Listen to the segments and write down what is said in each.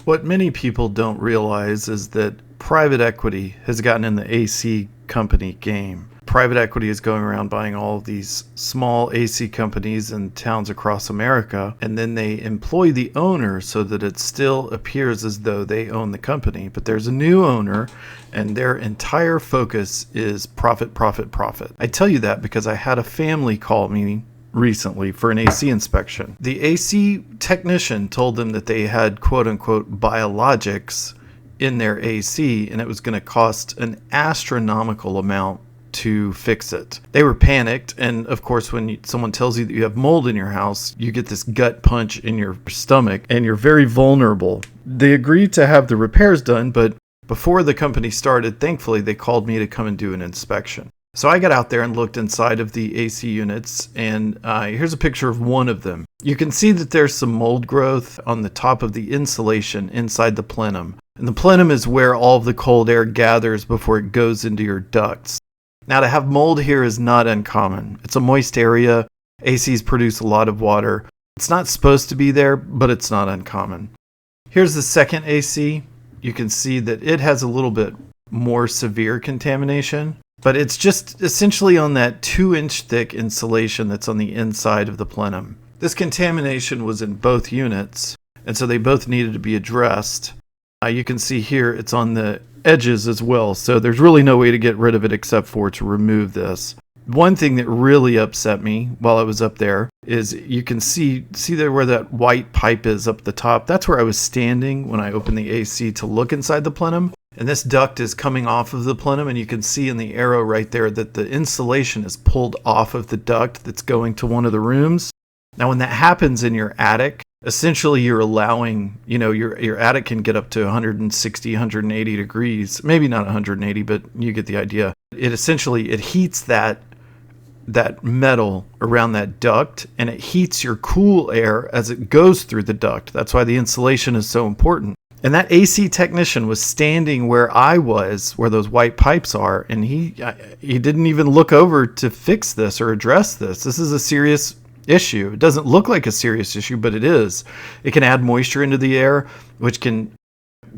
What many people don't realize is that private equity has gotten in the AC company game. Private equity is going around buying all of these small AC companies in towns across America, and then they employ the owner so that it still appears as though they own the company. But there's a new owner, and their entire focus is profit, profit, profit. I tell you that because I had a family call me recently for an AC inspection. The AC technician told them that they had quote-unquote biologics in their AC, and it was going to cost an astronomical amount to fix it. They were panicked, and of course when someone tells you that you have mold in your house, you get this gut punch in your stomach and you're very vulnerable. They agreed to have the repairs done, but before the company started, thankfully they called me to come and do an inspection. So I got out there and looked inside of the AC units, and here's a picture of one of them. You can see that there's some mold growth on the top of the insulation inside the plenum. And the plenum is where all of the cold air gathers before it goes into your ducts. Now, to have mold here is not uncommon. It's a moist area. ACs produce a lot of water. It's not supposed to be there, but it's not uncommon. Here's the second AC. You can see that it has a little bit more severe contamination, but it's just essentially on that 2-inch thick insulation that's on the inside of the plenum. This contamination was in both units, and so they both needed to be addressed. You can see here it's on the edges as well, so there's really no way to get rid of it except for to remove this. One thing that really upset me while I was up there is you can see there where that white pipe is up the top. That's where I was standing when I opened the AC to look inside the plenum. And this duct is coming off of the plenum, and you can see in the arrow right there that the insulation is pulled off of the duct that's going to one of the rooms. Now, when that happens in your attic, essentially you're allowing, your attic can get up to 160, 180 degrees, maybe not 180, but you get the idea. It heats that metal around that duct, and it heats your cool air as it goes through the duct. That's why the insulation is so important. And that AC technician was standing where I was, where those white pipes are, and he didn't even look over to fix this or address this. This is a serious issue. It doesn't look like a serious issue, but it is. It can add moisture into the air, which can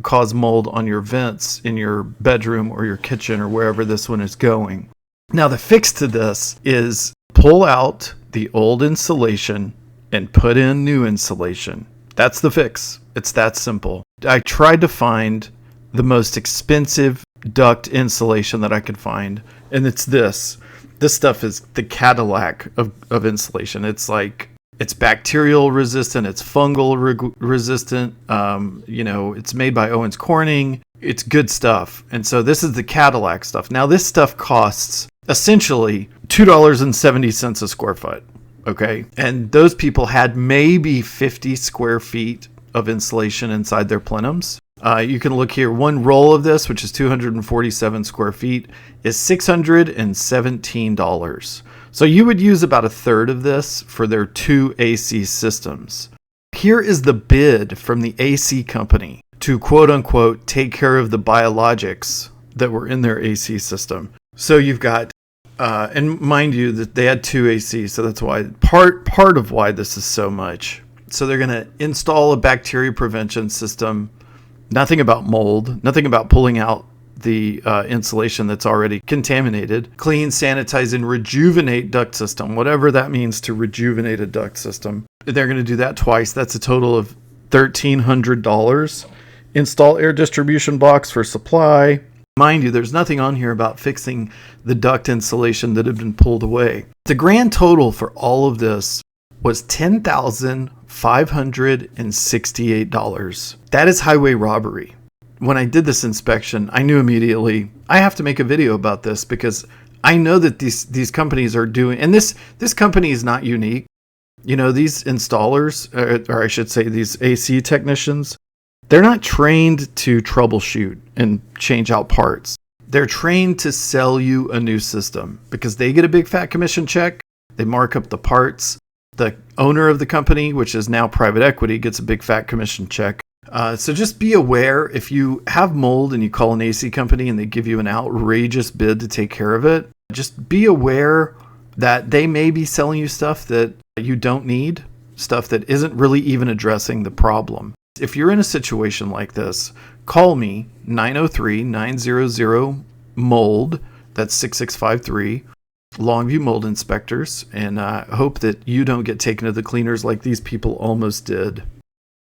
cause mold on your vents in your bedroom or your kitchen or wherever this one is going. Now, the fix to this is pull out the old insulation and put in new insulation. That's the fix. It's that simple. I tried to find the most expensive duct insulation that I could find, and it's this. This stuff is the Cadillac of insulation. It's bacterial resistant. It's fungal resistant. It's made by Owens Corning. It's good stuff. And so this is the Cadillac stuff. Now, this stuff costs essentially $2.70 a square foot. Okay. And those people had maybe 50 square feet of insulation inside their plenums. You can look here. One roll of this, which is 247 square feet, is $617. So you would use about a third of this for their 2 AC systems. Here is the bid from the AC company to quote unquote take care of the biologics that were in their AC system. So you've got, and mind you that they had 2 ACs, so that's why part of why this is so much. So they're going to install a bacteria prevention system. Nothing about mold, nothing about pulling out the insulation that's already contaminated. Clean, sanitize, and rejuvenate duct system, whatever that means to rejuvenate a duct system. They're going to do that twice. That's a total of $1,300. Install air distribution box for supply. Mind you, there's nothing on here about fixing the duct insulation that had been pulled away. The grand total for all of this was $10,568. That is highway robbery. When I did this inspection, I knew immediately I have to make a video about this because I know that these companies are doing, and this company is not unique. These installers, or I should say these AC technicians, they're not trained to troubleshoot and change out parts. They're trained to sell you a new system because they get a big fat commission check. They mark up the parts. The owner of the company, which is now private equity, gets a big fat commission check. So just be aware if you have mold and you call an AC company and they give you an outrageous bid to take care of it, just be aware that they may be selling you stuff that you don't need, stuff that isn't really even addressing the problem. If you're in a situation like this, call me 903-900-MOLD. That's 6653. Longview Mold Inspectors. And I hope that you don't get taken to the cleaners like these people almost did.